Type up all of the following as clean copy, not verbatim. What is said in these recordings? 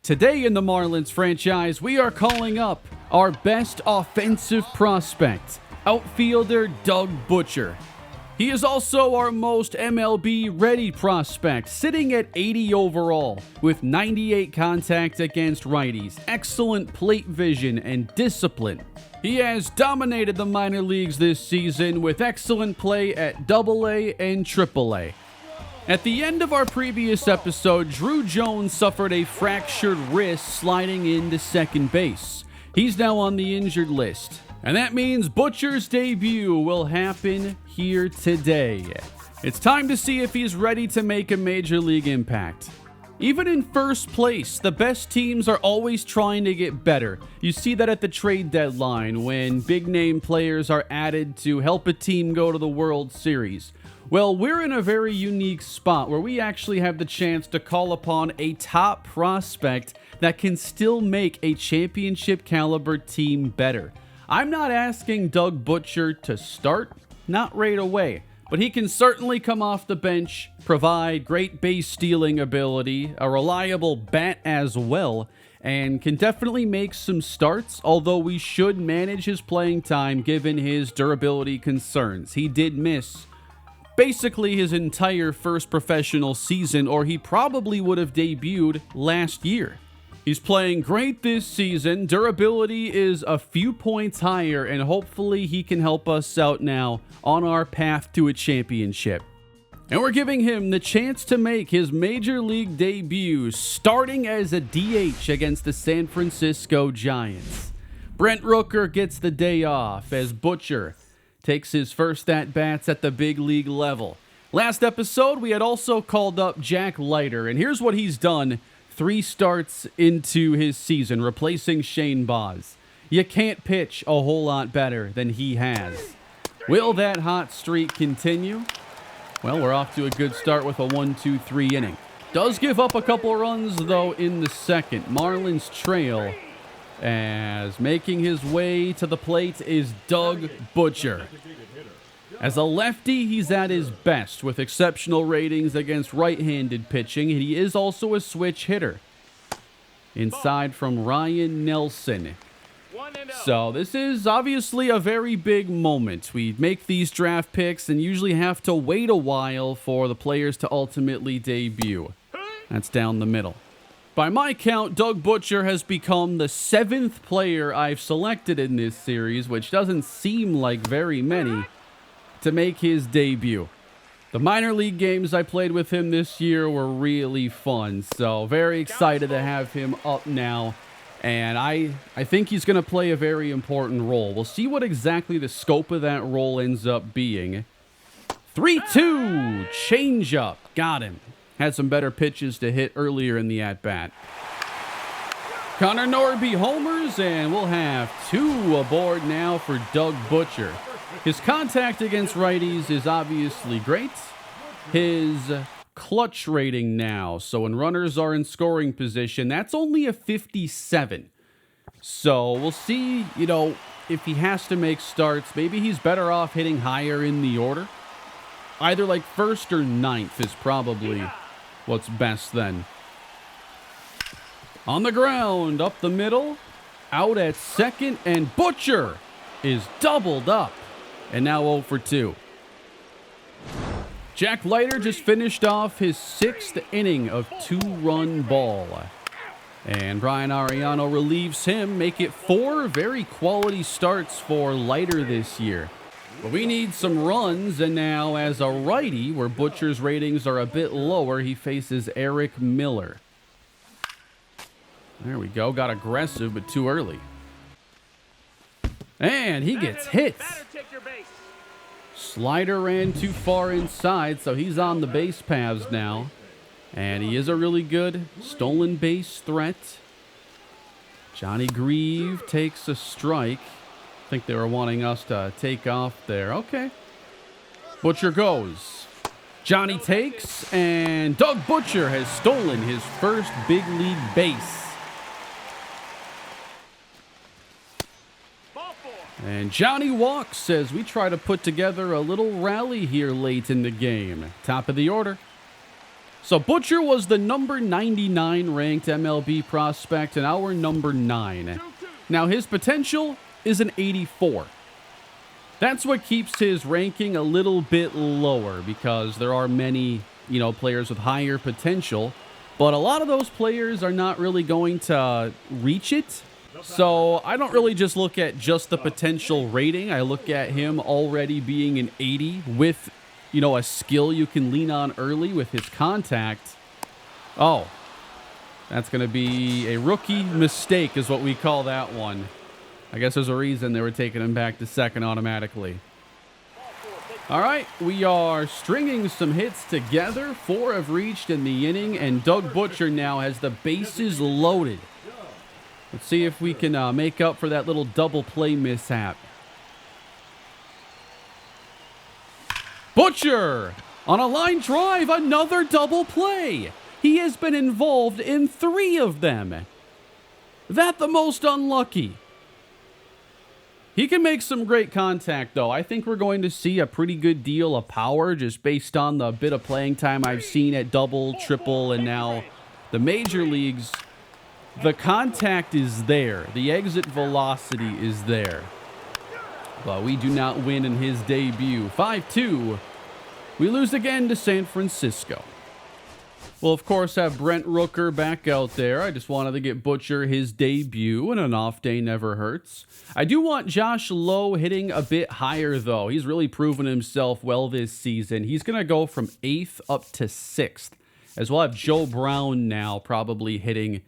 Today in the Marlins franchise, we are calling up our best offensive prospect, outfielder Doug Butcher. He is also our most MLB ready prospect, sitting at 80 overall, with 98 contact against righties, excellent plate vision, and discipline. He has dominated the minor leagues this season with excellent play at AA and AAA. At the end of our previous episode, Drew Jones suffered a fractured wrist sliding into second base. He's now on the injured list. And that means Butcher's debut will happen here today. It's time to see if he's ready to make a major league impact. Even in first place, the best teams are always trying to get better. You see that at the trade deadline when big name players are added to help a team go to the World Series. Well, we're in a very unique spot where we actually have the chance to call upon a top prospect that can still make a championship caliber team better. I'm not asking Doug Butcher to start, not right away, but he can certainly come off the bench, provide great base stealing ability, a reliable bat as well, and can definitely make some starts, although we should manage his playing time given his durability concerns. He did miss basically his entire first professional season, or he probably would have debuted last year. He's playing great this season. Durability is a few points higher, and hopefully he can help us out now on our path to a championship. And we're giving him the chance to make his major league debut starting as a DH against the San Francisco Giants. Brent Rooker gets the day off as Butcher takes his first at-bats at the big league level. Last episode, we had also called up Jack Leiter, and here's what he's done 3 starts into his season, replacing Shane Baz. You can't pitch a whole lot better than he has. Will that hot streak continue? Well, we're off to a good start with a 1-2-3 inning. Does give up a couple runs, though, in the second. Marlins trail, as making his way to the plate is Doug Butcher. As a lefty, he's at his best with exceptional ratings against right-handed pitching, and he is also a switch hitter. Inside from Ryan Nelson. So this is obviously a very big moment. We make these draft picks and usually have to wait a while for the players to ultimately debut. That's down the middle. By my count, Doug Butcher has become the 7th player I've selected in this series, which doesn't seem like very many, to make his debut. The minor league games I played with him this year were really fun, so very excited to have him up now. And I think he's going to play a very important role. We'll see what exactly the scope of that role ends up being. 3-2, changeup, got him. Had some better pitches to hit earlier in the at-bat. Connor Norby homers, and we'll have 2 aboard now for Doug Butcher. His contact against righties is obviously great. His clutch rating now, so when runners are in scoring position, that's only a 57. So we'll see, if he has to make starts, maybe he's better off hitting higher in the order. Either like 1st or 9th is probably what's best then. On the ground, up the middle, out at second, and Butcher is doubled up. And now 0 for 2. Jack Leiter just finished off his 6th inning of 2-run ball. And Brian Ariano relieves him, make it 4 very quality starts for Leiter this year. But we need some runs, and now as a righty, where Butcher's ratings are a bit lower, he faces Eric Miller. There we go, got aggressive, but too early. And he gets hit. Slider ran too far inside, so he's on the base paths now. And he is a really good stolen base threat. Johnny Grieve takes a strike. I think they were wanting us to take off there. Okay. Butcher goes. Johnny takes, and Doug Butcher has stolen his first big league base. And Johnny walks as we try to put together a little rally here late in the game. Top of the order. So Butcher was the number 99 ranked MLB prospect and our number 9. Now his potential is an 84. That's what keeps his ranking a little bit lower because there are many, players with higher potential, but a lot of those players are not really going to reach it. So I don't really just look at just the potential rating. I look at him already being an 80 with, a skill you can lean on early with his contact. Oh, that's going to be a rookie mistake is what we call that one. I guess there's a reason they were taking him back to second automatically. All right, we are stringing some hits together. 4 have reached in the inning, and Doug Butcher now has the bases loaded. Let's see if we can make up for that little double play mishap. Butcher on a line drive, another double play. He has been involved in 3 of them. That the most unlucky. He can make some great contact, though. I think we're going to see a pretty good deal of power just based on the bit of playing time I've seen at double, triple, and now the major leagues. The contact is there. The exit velocity is there. But we do not win in his debut. 5-2. We lose again to San Francisco. We'll, of course, have Brent Rooker back out there. I just wanted to get Butcher his debut, and an off day never hurts. I do want Josh Lowe hitting a bit higher, though. He's really proven himself well this season. He's going to go from 8th up to 6th, as we'll have Joe Brown now probably hitting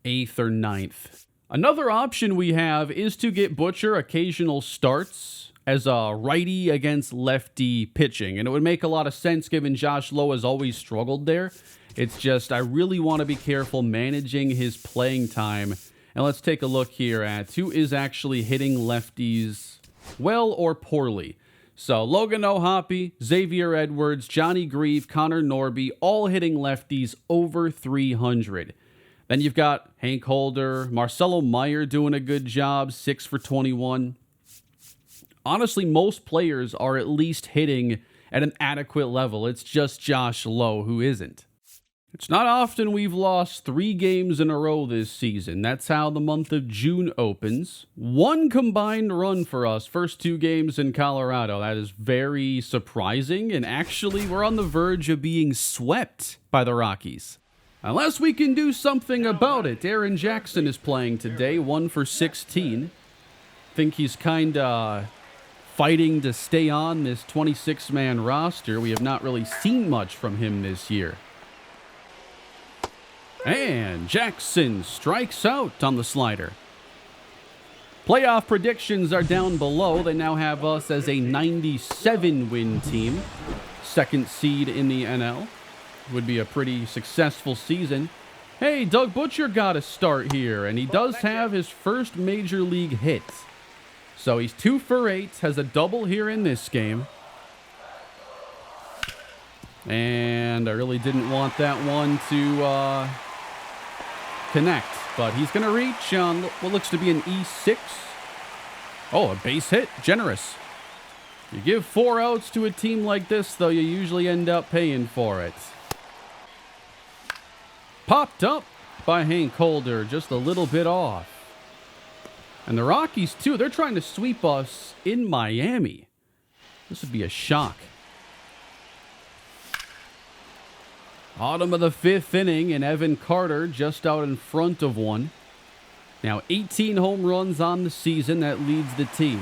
8th or 9th. Another option we have is to get Butcher occasional starts as a righty against lefty pitching, and it would make a lot of sense given Josh Lowe has always struggled there. It's just I really want to be careful managing his playing time. And let's take a look here at who is actually hitting lefties well or poorly. So Logan O'Hoppe, Xavier Edwards, Johnny Grieve, Connor Norby, all hitting lefties over 300. Then you've got Hank Holder, Marcelo Meyer doing a good job, 6 for 21. Honestly, most players are at least hitting at an adequate level. It's just Josh Lowe who isn't. It's not often we've lost 3 games in a row this season. That's how the month of June opens. 1 combined run for us, first 2 games in Colorado. That is very surprising, and actually we're on the verge of being swept by the Rockies. Unless we can do something about it. Aaron Jackson is playing today, 1 for 16. Think he's kind of fighting to stay on this 26-man roster. We have not really seen much from him this year. And Jackson strikes out on the slider. Playoff predictions are down below. They now have us as a 97-win team. 2nd seed in the NL. Would be a pretty successful season. Hey, Doug Butcher got a start here, and he does have his first major league hit. So he's 2 for 8, has a double here in this game. And I really didn't want that one to connect, but he's going to reach on what looks to be an E6. Oh, a base hit. Generous. You give 4 outs to a team like this, though, you usually end up paying for it. Popped up by Hank Holder, just a little bit off. And the Rockies, too, they're trying to sweep us in Miami. This would be a shock. Bottom of the 5th inning, and Evan Carter just out in front of one. Now 18 home runs on the season. That leads the team.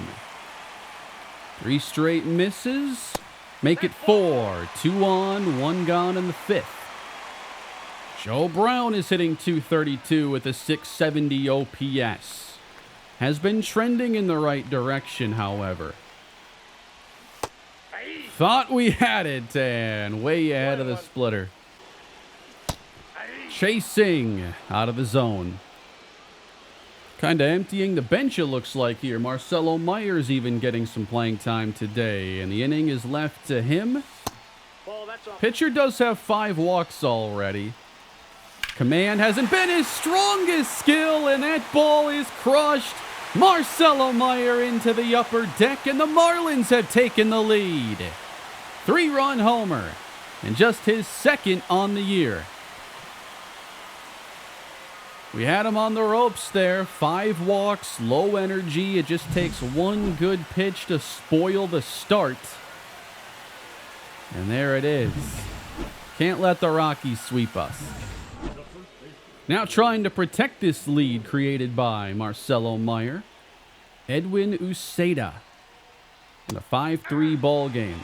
3 straight misses. Make it 4. 2 on, 1 gone in the 5th. Joe Brown is hitting .232 with a .670 OPS. Has been trending in the right direction, however. Thought we had it, and way ahead of the splitter. Chasing out of the zone. Kind of emptying the bench, it looks like here. Marcelo Meyer's even getting some playing time today, and the inning is left to him. Pitcher does have 5 walks already. Command hasn't been his strongest skill, and that ball is crushed. Marcelo Meyer into the upper deck, and the Marlins have taken the lead. 3-run homer. and just his second on the year. We had him on the ropes there. 5 walks, low energy. It just takes one good pitch to spoil the start. And there it is. Can't let the Rockies sweep us. Now trying to protect this lead created by Marcelo Meyer. Edwin Uceda in a 5-3 ball game.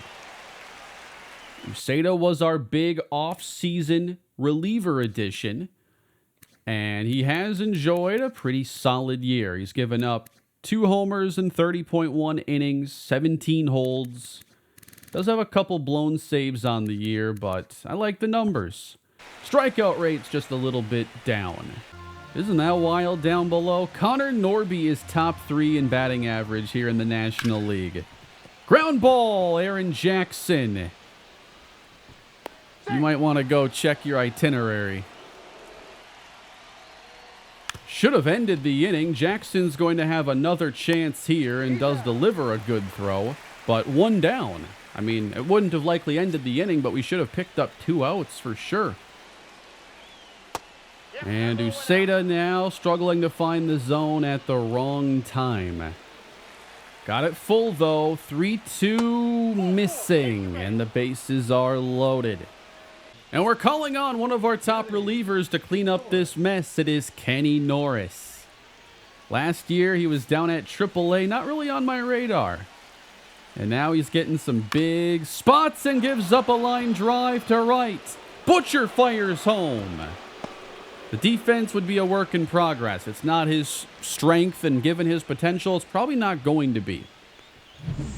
Uceda was our big off-season reliever addition. And he has enjoyed a pretty solid year. He's given up 2 homers in 30.1 innings, 17 holds. Does have a couple blown saves on the year, but I like the numbers. Strikeout rate's just a little bit down. Isn't that wild down below? Connor Norby is top 3 in batting average here in the National League. Ground ball, Aaron Jackson. You might want to go check your itinerary. Should have ended the inning. Jackson's going to have another chance here and does deliver a good throw, but 1 down. I mean, it wouldn't have likely ended the inning, but we should have picked up 2 outs for sure. And Uceda now struggling to find the zone at the wrong time. Got it full though. 3-2 missing, and the bases are loaded. And we're calling on one of our top relievers to clean up this mess. It is Kenny Norris. Last year, he was down at AAA, not really on my radar. And now he's getting some big spots and gives up a line drive to right. Butcher fires home. The defense would be a work in progress. It's not his strength, and given his potential, it's probably not going to be.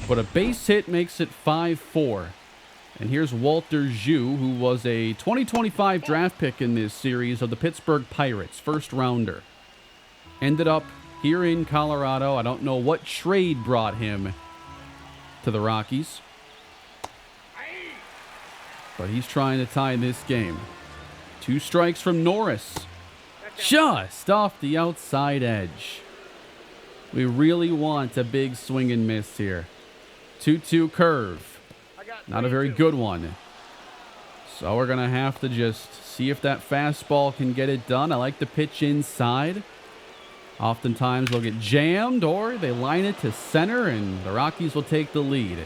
But a base hit makes it 5-4. And here's Walter Zhu, who was a 2025 draft pick in this series of the Pittsburgh Pirates, first rounder. Ended up here in Colorado. I don't know what trade brought him to the Rockies. But he's trying to tie this game. 2 strikes from Norris. Just off the outside edge. We really want a big swing and miss here. 2-2 curve. Not a very good one. So we're going to have to just see if that fastball can get it done. I like the pitch inside. Oftentimes they'll get jammed or they line it to center and the Rockies will take the lead.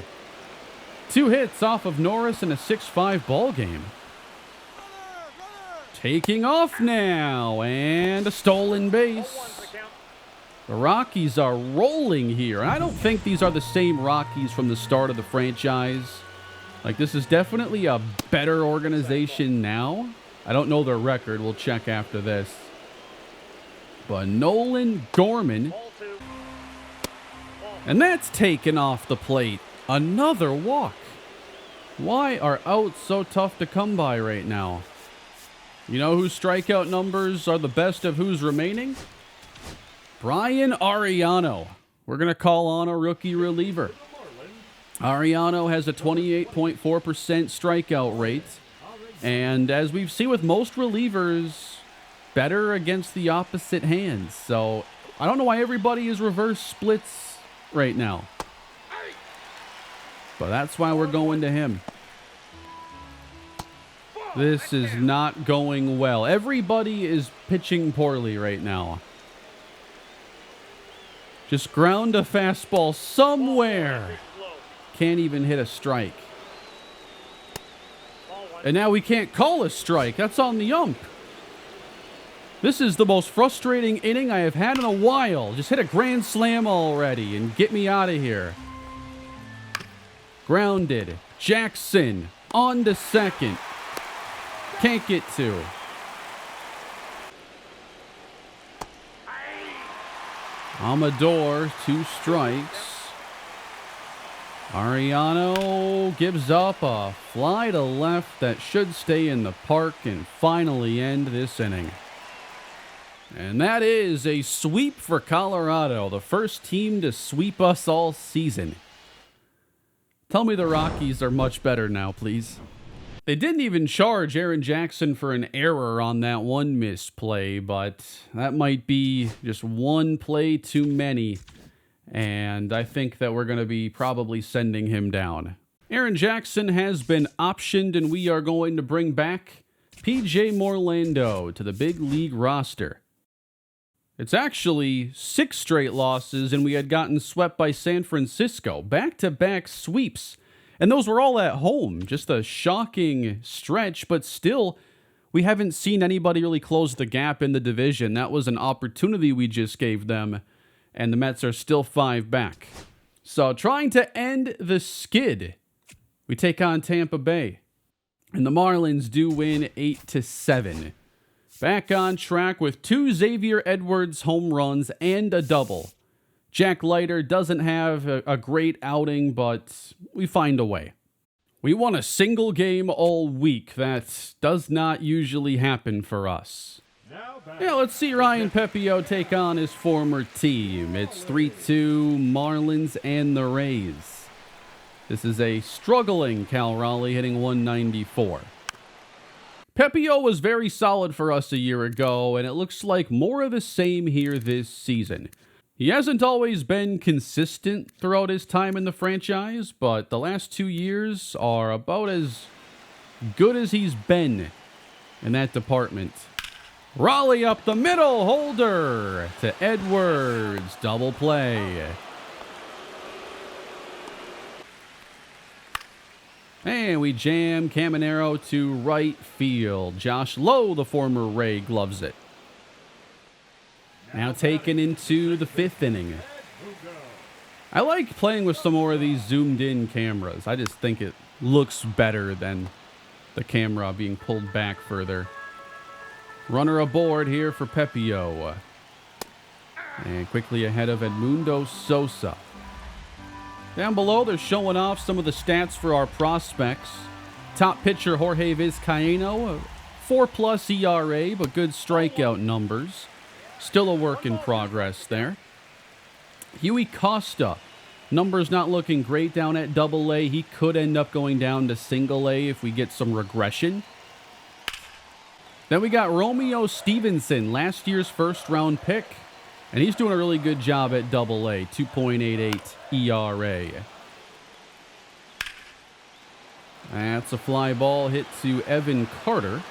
2 hits off of Norris in a 6-5 ball game. Taking off now and a stolen base. The Rockies are rolling here. I don't think these are the same Rockies from the start of the franchise. Like, this is definitely a better organization now. I don't know their record. We'll check after this. But Nolan Gorman. And that's taken off the plate. Another walk. Why are outs so tough to come by right now? You know whose strikeout numbers are the best of who's remaining? Brian Ariano. We're going to call on a rookie reliever. Ariano has a 28.4% strikeout rate. And as we've seen with most relievers, better against the opposite hands. So I don't know why everybody is reverse splits right now. But that's why we're going to him. This is not going well. Everybody is pitching poorly right now. Just ground a fastball somewhere. Can't even hit a strike. And now we can't call a strike. That's on the ump. This is the most frustrating inning I have had in a while. Just hit a grand slam already and get me out of here. Grounded. Jackson on to second. Can't get to. Amador, 2 strikes. Ariano gives up a fly to left that should stay in the park and finally end this inning. And that is a sweep for Colorado, the first team to sweep us all season. Tell me the Rockies are much better now, please. They didn't even charge Aaron Jackson for an error on that one misplay, but that might be just one play too many. And I think that we're going to be probably sending him down. Aaron Jackson has been optioned, and we are going to bring back P.J. Morlando to the big league roster. It's actually 6 straight losses, and we had gotten swept by San Francisco. Back-to-back sweeps. And those were all at home. Just a shocking stretch, but still, we haven't seen anybody really close the gap in the division. That was an opportunity we just gave them, and the Mets are still 5 back. So trying to end the skid, we take on Tampa Bay. And the Marlins do win 8-7. Back on track with 2 Xavier Edwards home runs and a double. Jack Leiter doesn't have a great outing, but we find a way. We won a single game all week. That does not usually happen for us. Yeah, let's see Ryan Pepiot take on his former team. It's 3-2 Marlins and the Rays. This is a struggling Cal Raleigh hitting 194. Pepiot was very solid for us a year ago, and it looks like more of the same here this season. He hasn't always been consistent throughout his time in the franchise, but the last 2 years are about as good as he's been in that department. Raleigh up the middle, Holder to Edwards, double play. And we jam Caminero to right field. Josh Lowe, the former Ray, gloves it. Now taken into the 5th inning. I like playing with some more of these zoomed in cameras. I just think it looks better than the camera being pulled back further. Runner aboard here for Pepiot. And quickly ahead of Edmundo Sosa. Down below, they're showing off some of the stats for our prospects. Top pitcher Jorge Vizcaíno, 4+ ERA, but good strikeout numbers. Still a work in progress there. Huey Costa, numbers not looking great down at Double-A. He could end up going down to Single-A if we get some regression. Then we got Romeo Stevenson, last year's first-round pick. And he's doing a really good job at Double-A, 2.88 ERA. That's a fly ball hit to Evan Carter.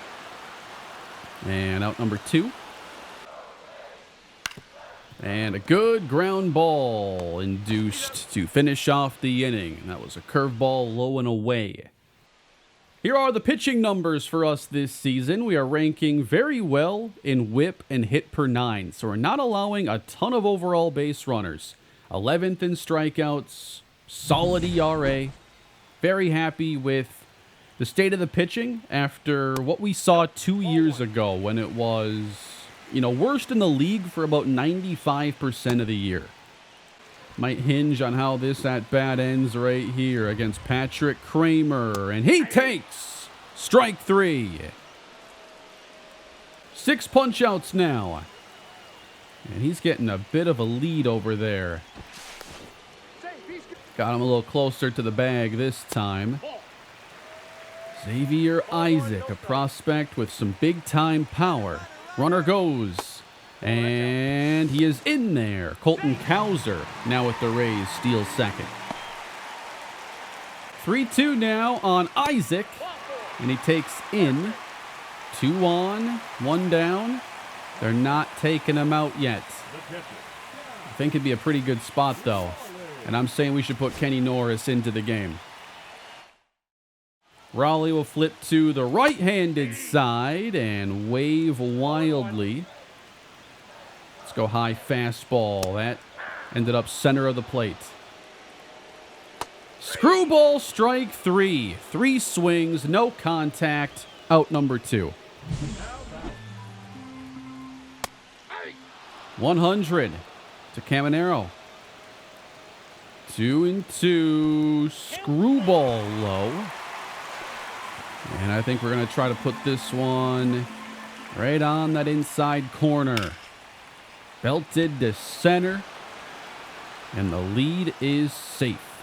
And out number 2. And a good ground ball induced to finish off the inning. And that was a curveball low and away. Here are the pitching numbers for us this season. We are ranking very well in whip and hit per 9, so we're not allowing a ton of overall base runners. 11th in strikeouts, solid ERA. Very happy with the state of the pitching after what we saw 2 years ago when it was, worst in the league for about 95% of the year. Might hinge on how this at-bat ends right here against Patrick Kramer. And he takes strike 3. 6 punch-outs now. And he's getting a bit of a lead over there. Got him a little closer to the bag this time. Xavier Isaac, a prospect with some big-time power. Runner goes. And he is in there. Colton Cowser now with the Rays, steals second. 3-2 now on Isaac. And he takes in. 2 on, 1 down. They're not taking him out yet. I think it'd be a pretty good spot, though. And I'm saying we should put Kenny Norris into the game. Raleigh will flip to the right-handed side and wave wildly. Let's go high fastball. That ended up center of the plate. Screwball strike 3. 3 swings, no contact, out number 2. 100 to Caminero. 2-2, screwball low. And I think we're going to try to put this one right on that inside corner. Belted to center. And the lead is safe.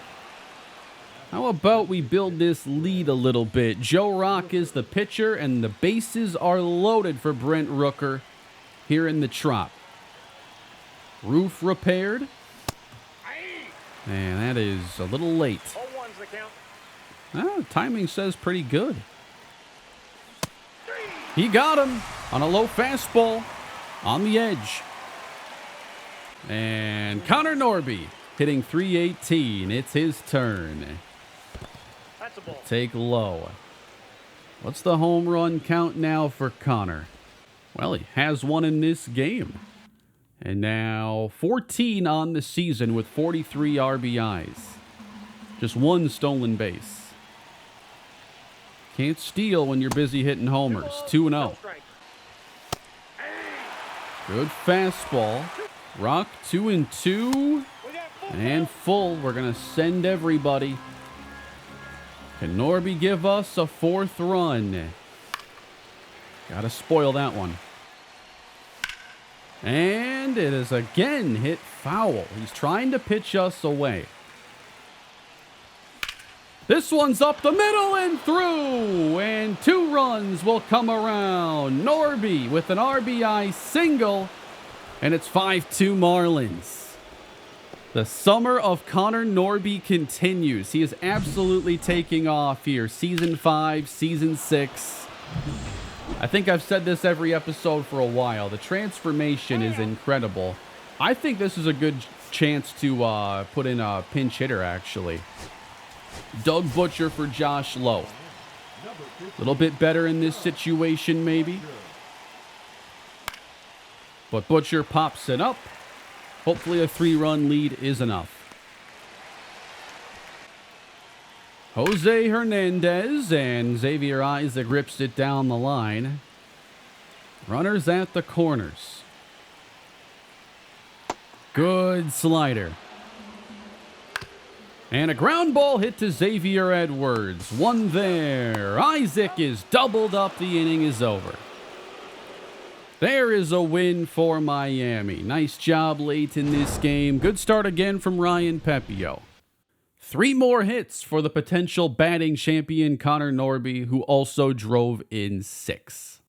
How about we build this lead a little bit? Joe Rock is the pitcher, and the bases are loaded for Brent Rooker here in the Trop. Roof repaired. And that is a little late. Timing says pretty good. He got him on a low fastball on the edge. And Connor Norby hitting .318. It's his turn. Take low. What's the home run count now for Connor? Well, he has one in this game. And now 14 on the season with 43 RBIs. Just one stolen base. Can't steal when you're busy hitting homers. 2-0. Good fastball. Rock 2-2. And full. We're going to send everybody. Can Norby give us a fourth run? Gotta spoil that one. And it is again hit foul. He's trying to pitch us away. This one's up the middle and through. And 2 runs will come around. Norby with an RBI single. And it's 5-2 Marlins. The summer of Connor Norby continues. He is absolutely taking off here. Season 5, Season 6. I think I've said this every episode for a while. The transformation is incredible. I think this is a good chance to put in a pinch hitter, actually. Doug Butcher for Josh Lowe. A little bit better in this situation, maybe. But Butcher pops it up. Hopefully a 3-run lead is enough. Jose Hernandez and Xavier Isaac rips it down the line. Runners at the corners. Good slider. And a ground ball hit to Xavier Edwards. One there. Isaac is doubled up. The inning is over. There is a win for Miami. Nice job late in this game. Good start again from Ryan Pepio. 3 more hits for the potential batting champion Connor Norby, who also drove in 6.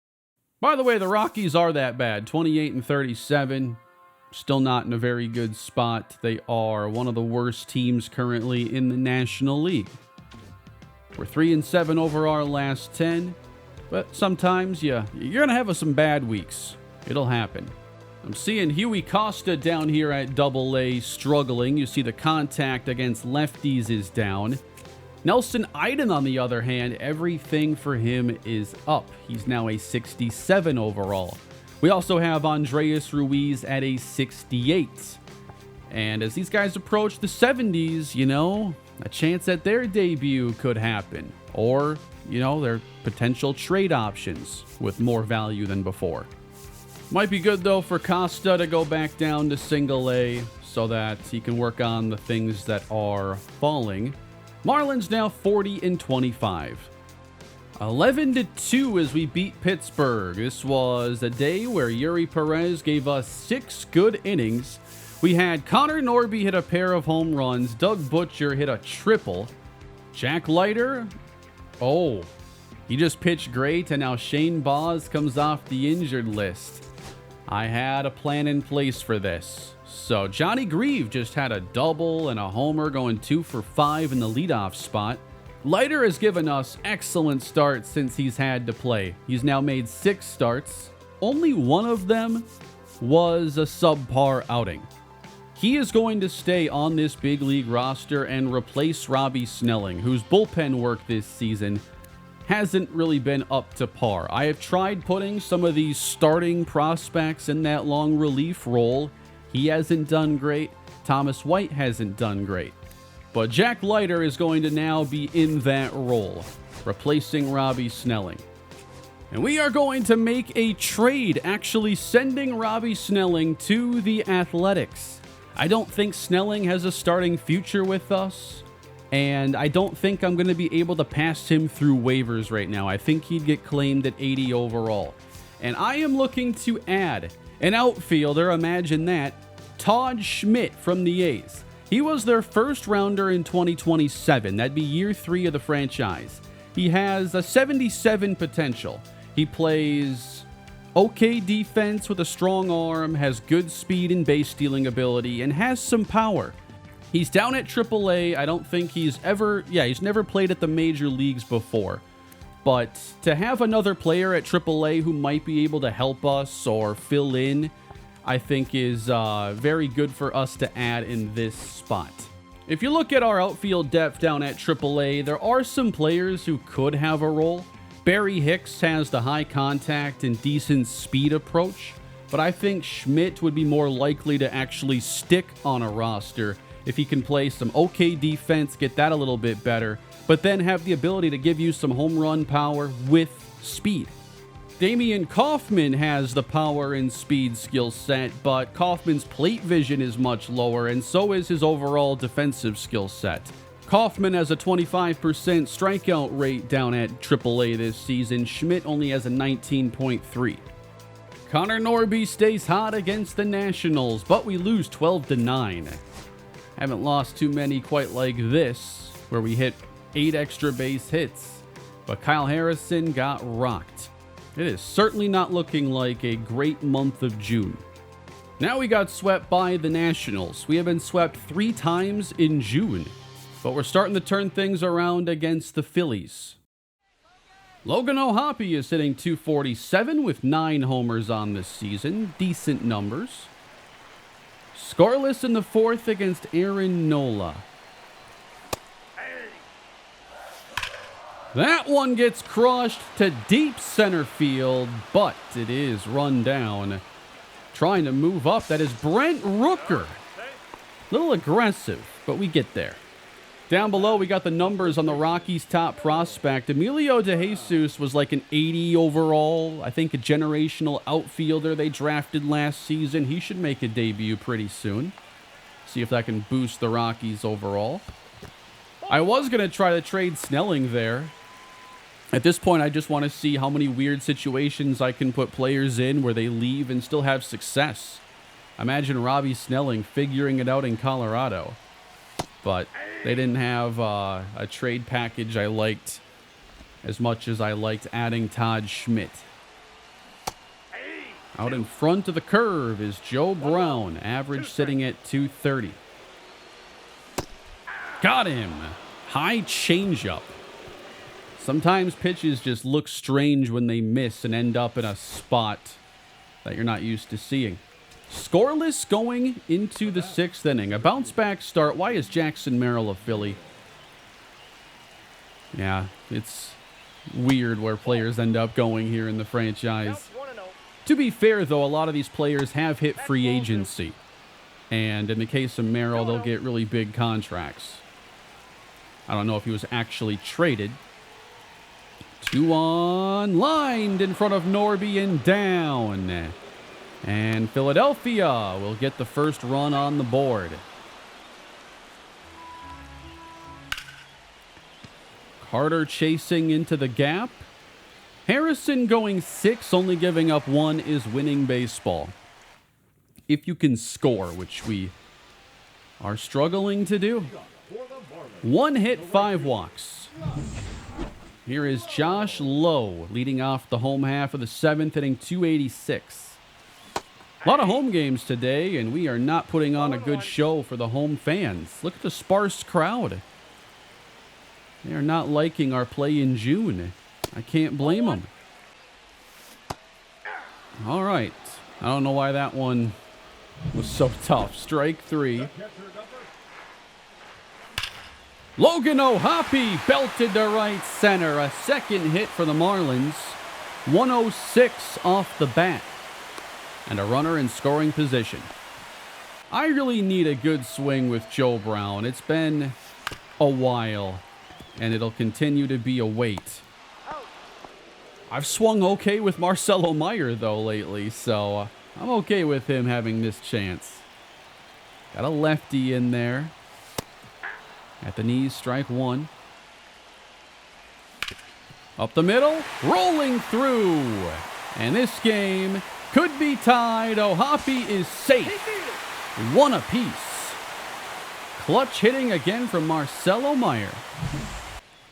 By the way, the Rockies are that bad. 28-37. Still not in a very good spot. They are one of the worst teams currently in the National League. We're 3-7 over our last 10. But sometimes, you're going to have some bad weeks. It'll happen. I'm seeing Huey Costa down here at AA struggling. You see the contact against lefties is down. Nelson Iden, on the other hand, everything for him is up. He's now a 67 overall. We also have Andreas Ruiz at a 68. And as these guys approach the 70s, a chance at their debut could happen. Or, their potential trade options with more value than before. Might be good, though, for Costa to go back down to single A so that he can work on the things that are falling. Marlins now 40-25. 11-2 as we beat Pittsburgh. This was a day where Yuri Perez gave us 6 good innings. We had Connor Norby hit a pair of home runs. Doug Butcher hit a triple. Jack Leiter, he just pitched great, and now Shane Baz comes off the injured list. I had a plan in place for this. So Johnny Grieve just had a double and a homer, going 2 for 5 in the leadoff spot. Leiter has given us excellent starts since he's had to play. He's now made 6 starts. Only one of them was a subpar outing. He is going to stay on this big league roster and replace Robbie Snelling, whose bullpen work this season hasn't really been up to par. I have tried putting some of these starting prospects in that long relief role. He hasn't done great. Thomas White hasn't done great. But Jack Leiter is going to now be in that role, replacing Robbie Snelling. And we are going to make a trade, actually sending Robbie Snelling to the Athletics. I don't think Snelling has a starting future with us, and I don't think I'm going to be able to pass him through waivers right now. I think he'd get claimed at 80 overall. And I am looking to add an outfielder, imagine that, Todd Schmidt from the A's. He was their first rounder in 2027. That'd be year 3 of the franchise. He has a 77 potential. He plays okay defense with a strong arm, has good speed and base stealing ability, and has some power. He's down at AAA. I don't think he's never played at the major leagues before. But to have another player at AAA who might be able to help us or fill in, I think is very good for us to add in this spot. If you look at our outfield depth down at AAA, there are some players who could have a role. Barry Hicks has the high contact and decent speed approach, but I think Schmidt would be more likely to actually stick on a roster if he can play some okay defense, get that a little bit better, but then have the ability to give you some home run power with speed. Damian Kaufman has the power and speed skill set, but Kaufman's plate vision is much lower, and so is his overall defensive skill set. Kaufman has a 25% strikeout rate down at AAA this season. Schmidt only has a 19.3. Connor Norby stays hot against the Nationals, but we lose 12-9. Haven't lost too many quite like this, where we hit 8 extra base hits, but Kyle Harrison got rocked. It is certainly not looking like a great month of June. Now we got swept by the Nationals. We have been swept 3 times in June, but we're starting to turn things around against the Phillies. Logan O'Hoppe is hitting .247 with 9 homers on this season. Decent numbers. Scoreless in the 4th against Aaron Nola. That one gets crushed to deep center field, but it is run down. Trying to move up, that is Brent Rooker. A little aggressive, but we get there. Down below, we got the numbers on the Rockies' top prospect. Emilio De Jesus was like an 80 overall. I think a generational outfielder they drafted last season. He should make a debut pretty soon. See if that can boost the Rockies overall. I was going to try to trade Snelling there. At this point, I just want to see how many weird situations I can put players in where they leave and still have success. Imagine Robbie Snelling figuring it out in Colorado. But they didn't have a trade package I liked as much as I liked adding Todd Schmidt. Out in front of the curve is Joe Brown, average sitting at .230. Got him. High changeup. Sometimes pitches just look strange when they miss and end up in a spot that you're not used to seeing. Scoreless going into the 6th inning. A bounce-back start. Why is Jackson Merrill a Philly? Yeah, it's weird where players end up going here in the franchise. To be fair, though, a lot of these players have hit free agency. And in the case of Merrill, they'll get really big contracts. I don't know if he was actually traded. 2-on, lined in front of Norby and down. And Philadelphia will get the first run on the board. Carter chasing into the gap. Harrison going 6, only giving up 1 is winning baseball. If you can score, which we are struggling to do. 1 hit, 5 walks. Here is Josh Lowe leading off the home half of the 7th, hitting .286. A lot of home games today, and we are not putting on a good show for the home fans. Look at the sparse crowd. They are not liking our play in June. I can't blame them. All right. I don't know why that one was so tough. Strike 3. Logan O'Hoppe belted to right center. A second hit for the Marlins. 106 off the bat. And a runner in scoring position. I really need a good swing with Joe Brown. It's been a while, and it'll continue to be a wait. I've swung okay with Marcelo Meyer, though, lately, so I'm okay with him having this chance. Got a lefty in there. At the knees, strike 1. Up the middle, rolling through. And this game could be tied. O'Hoppe is safe. 1 apiece. Clutch hitting again from Marcelo Meyer.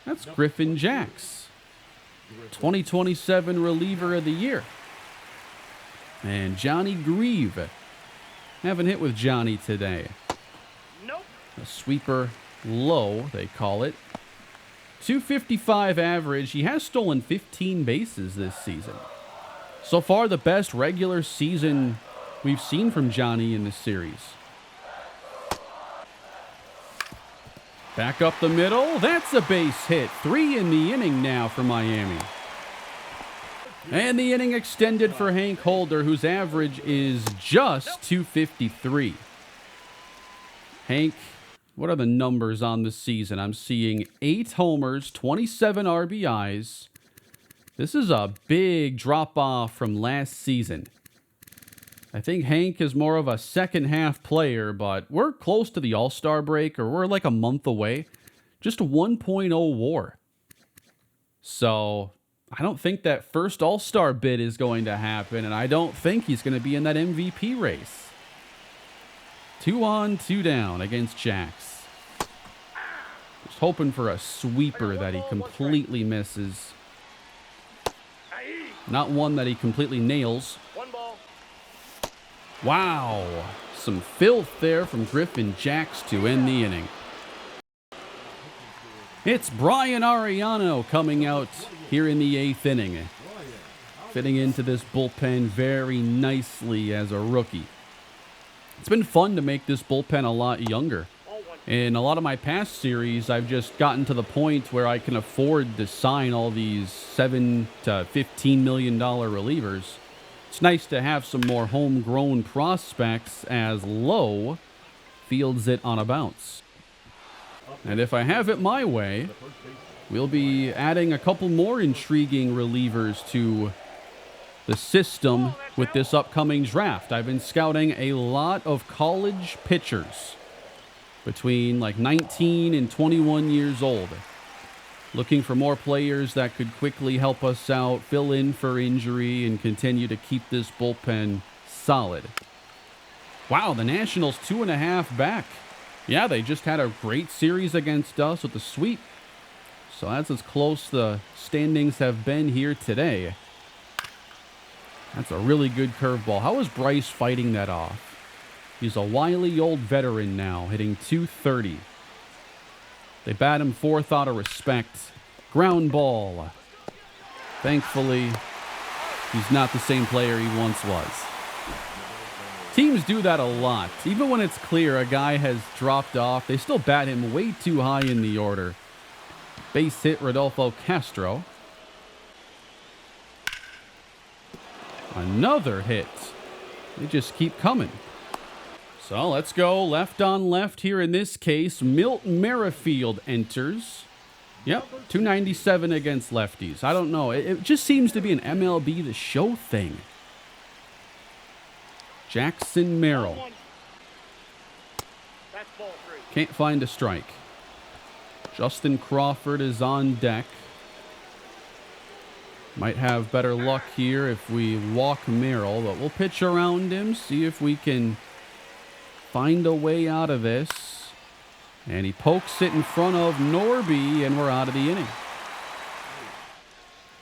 That's Griffin Jacks. 2027 reliever of the year. And Johnny Grieve. Haven't hit with Johnny today. A sweeper low, they call it. 255 average. He has stolen 15 bases this season. So far, the best regular season we've seen from Johnny in this series. Back up the middle. That's a base hit. 3 in the inning now for Miami. And the inning extended for Hank Holder, whose average is just 253. Hank, what are the numbers on the season? I'm seeing 8 homers, 27 RBIs. This is a big drop-off from last season. I think Hank is more of a second-half player, but we're close to the All-Star break, or we're like a month away. Just 1.0 WAR. So I don't think that first All-Star bid is going to happen, and I don't think he's going to be in that MVP race. 2 on, 2 down against Jax. Just hoping for a sweeper that he completely misses. Not one that he completely nails. Wow. Some filth there from Griffin Jax to end the inning. It's Brian Ariano coming out here in the 8th inning. Fitting into this bullpen very nicely as a rookie. It's been fun to make this bullpen a lot younger. In a lot of my past series, I've just gotten to the point where I can afford to sign all these $7 to $15 million relievers. It's nice to have some more homegrown prospects as Lowe fields it on a bounce. And if I have it my way, we'll be adding a couple more intriguing relievers to the system with this upcoming draft. I've been scouting a lot of college pitchers between like 19 and 21 years old. Looking for more players that could quickly help us out, fill in for injury, and continue to keep this bullpen solid. Wow, the Nationals 2.5 back. Yeah, they just had a great series against us with the sweep. So that's as close the standings have been here today. That's a really good curveball. How is Bryce fighting that off? He's a wily old veteran now, hitting .230. They bat him 4th out of respect. Ground ball. Thankfully, he's not the same player he once was. Teams do that a lot. Even when it's clear a guy has dropped off, they still bat him way too high in the order. Base hit Rodolfo Castro. Another hit. They just keep coming. So let's go left on left here in this case. Milt Merrifield enters. Yep, 297 against lefties. I don't know. It just seems to be an MLB The Show thing. Jackson Merrill. Can't find a strike. Justin Crawford is on deck. Might have better luck here if we walk Merrill, but we'll pitch around him, see if we can find a way out of this. And he pokes it in front of Norby, and we're out of the inning.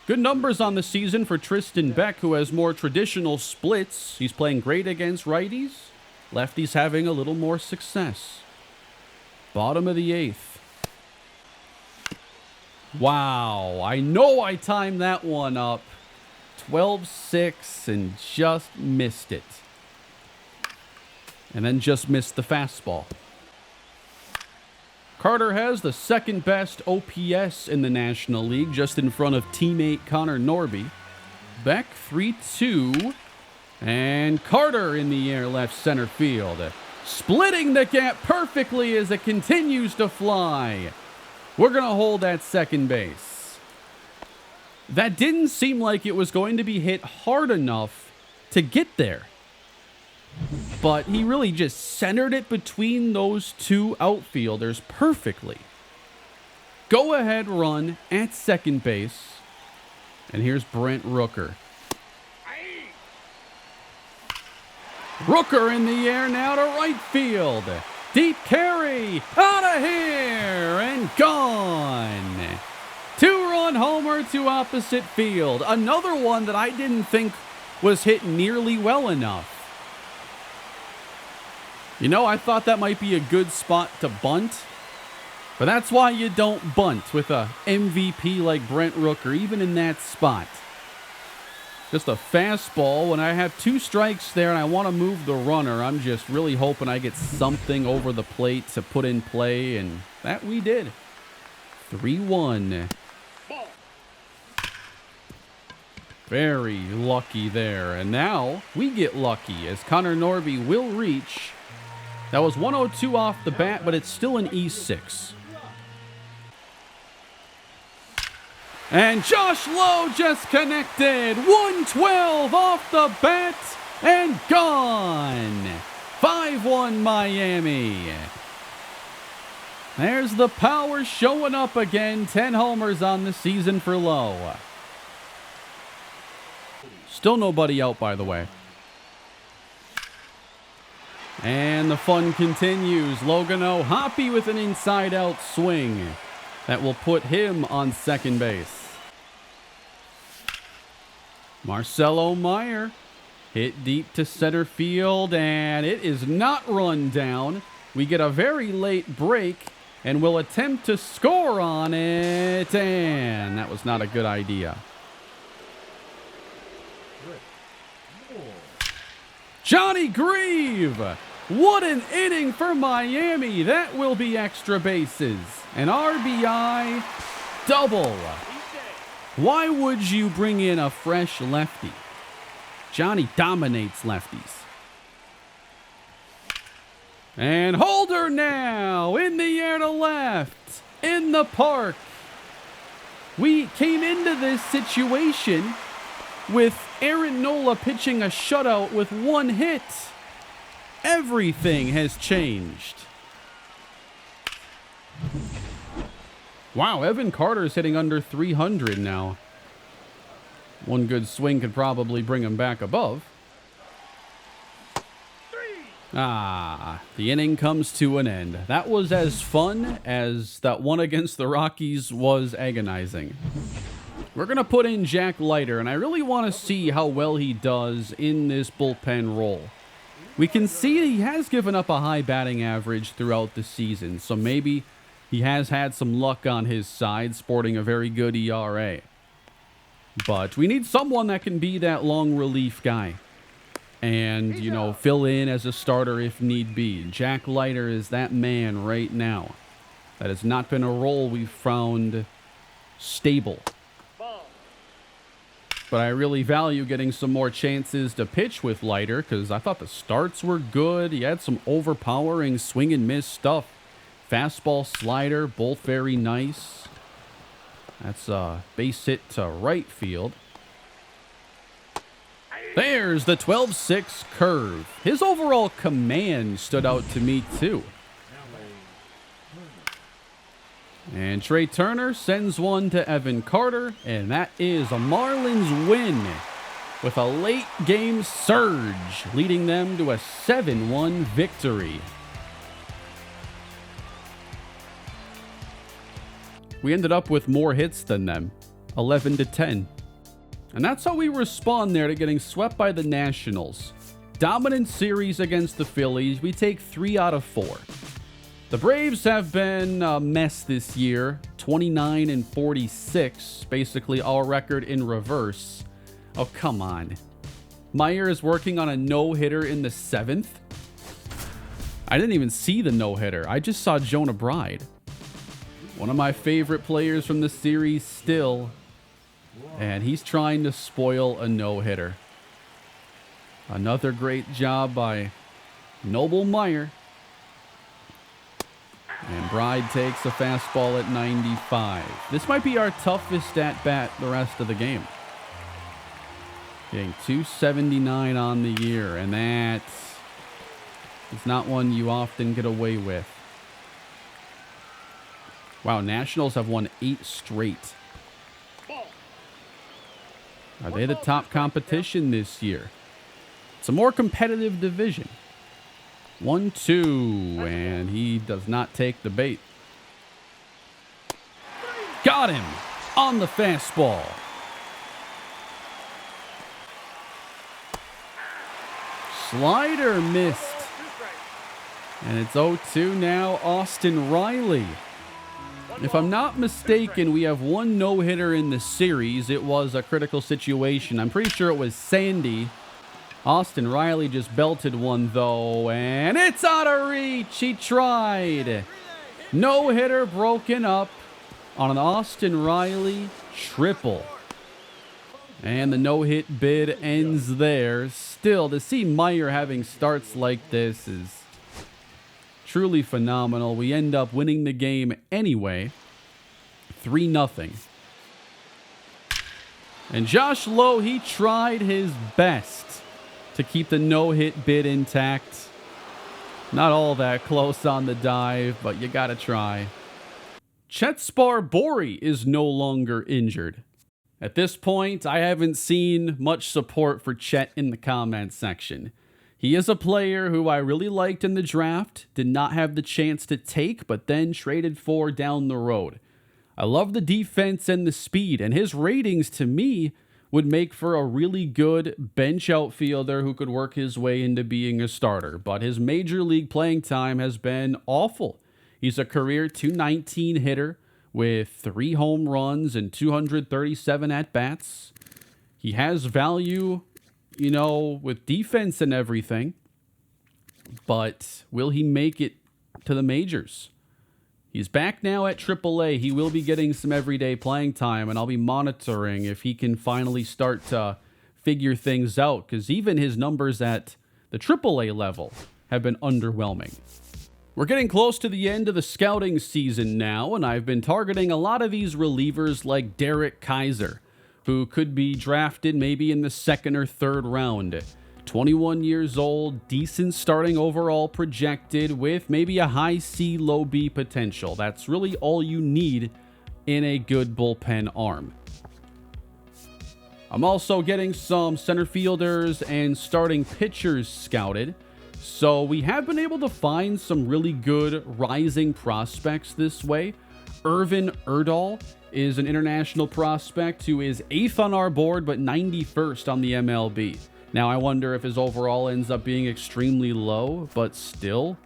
Good numbers on the season for Tristan Beck, who has more traditional splits. He's playing great against righties. Lefties having a little more success. Bottom of the 8th. Wow, I know I timed that one up. 12-6 and just missed it. And then just missed the fastball. Carter has the second best OPS in the National League, just in front of teammate Connor Norby. Beck 3-2. And Carter in the air left center field. Splitting the gap perfectly as it continues to fly. We're going to hold at second base. That didn't seem like it was going to be hit hard enough to get there. But he really just centered it between those two outfielders perfectly. Go ahead run at second base. And here's Brent Rooker. Rooker in the air now to right field. Deep carry, out of here, and gone. 2-run homer to opposite field. Another one that I didn't think was hit nearly well enough. You know, I thought that might be a good spot to bunt, but that's why you don't bunt with a MVP like Brent Rooker, even in that spot. Just a fastball. When I have 2 strikes there and I want to move the runner, I'm just really hoping I get something over the plate to put in play, and that we did. 3-1. Very lucky there. And now we get lucky as Connor Norby will reach. That was 102 off the bat, but it's still an E6. And Josh Lowe just connected. 112 off the bat and gone. 5-1 Miami. There's the power showing up again. 10 homers on the season for Lowe. Still nobody out, by the way. And the fun continues. Logano Hoppy with an inside-out swing. That will put him on second base. Marcelo Meyer hit deep to center field, and it is not run down. We get a very late break, and will attempt to score on it, and that was not a good idea. Johnny Grieve! What an inning for Miami. That will be extra bases. An RBI double. Why would you bring in a fresh lefty? Johnny dominates lefties. And Holder now in the air to left. In the park. We came into this situation with Aaron Nola pitching a shutout with 1 hit. Everything has changed. Wow, Evan Carter's hitting under 300 now. 1 good swing could probably bring him back above. The inning comes to an end. That was as fun as that one against the Rockies was agonizing. We're going to put in Jack Leiter, and I really want to see how well he does in this bullpen role. We can see he has given up a high batting average throughout the season, so maybe he has had some luck on his side, sporting a very good ERA. But we need someone that can be that long relief guy and, you know, fill in as a starter if need be. Jack Leiter is that man right now. That has not been a role we've found stable. But I really value getting some more chances to pitch with Leiter because I thought the starts were good. He had some overpowering swing and miss stuff. Fastball, slider, both very nice. That's a base hit to right field. There's the 12-6 curve. His overall command stood out to me too. And Trey Turner sends one to Evan Carter, and that is a Marlins win with a late game surge, leading them to a 7-1 victory. We ended up with more hits than them, 11-10. And that's how we respond there to getting swept by the Nationals. Dominant series against the Phillies. We take 3 out of 4. The Braves have been a mess this year, 29-46, basically all record in reverse. Oh, come on. Meyer is working on a no-hitter in the 7th. I didn't even see the no-hitter. I just saw Jonah Bride. One of my favorite players from the series still. And he's trying to spoil a no-hitter. Another great job by Noble Meyer. And Bride takes a fastball at 95. This might be our toughest at-bat the rest of the game. Getting 279 on the year, and that is not one you often get away with. Wow, Nationals have won 8 straight. Are they the top competition this year? It's a more competitive division. 1-2, and he does not take the bait. Got him on the fastball. Slider missed. And it's 0-2 now, Austin Riley. If I'm not mistaken, we have one no-hitter in the series. It was a critical situation. I'm pretty sure it was Sandy. Austin Riley just belted one, though, and it's out of reach. He tried. No-hitter broken up on an Austin Riley triple. And the no-hit bid ends there. Still, to see Meyer having starts like this is truly phenomenal. We end up winning the game anyway. 3-0. And Josh Lowe, he tried his best to keep the no-hit bid intact. Not all that close on the dive, but you gotta try. Chet Sparbori is no longer injured. At this point, I haven't seen much support for Chet in the comments section. He is a player who I really liked in the draft, did not have the chance to take, but then traded for down the road. I love the defense and the speed, and his ratings to me would make for a really good bench outfielder who could work his way into being a starter, but his major league playing time has been awful. He's a career .219 hitter with 3 home runs and 237 at-bats. He has value, you know, with defense and everything, but will he make it to the majors? He's back now at AAA. He will be getting some everyday playing time, and I'll be monitoring if he can finally start to figure things out, because even his numbers at the AAA level have been underwhelming. We're getting close to the end of the scouting season now, and I've been targeting a lot of these relievers like Derek Kaiser, who could be drafted maybe in the 2nd or 3rd round. 21 years old, decent starting overall projected with maybe a high C, low B potential. That's really all you need in a good bullpen arm. I'm also getting some center fielders and starting pitchers scouted. So we have been able to find some really good rising prospects this way. Irvin Erdahl is an international prospect who is 8th on our board, but 91st on the MLB. Now, I wonder if his overall ends up being extremely low, but still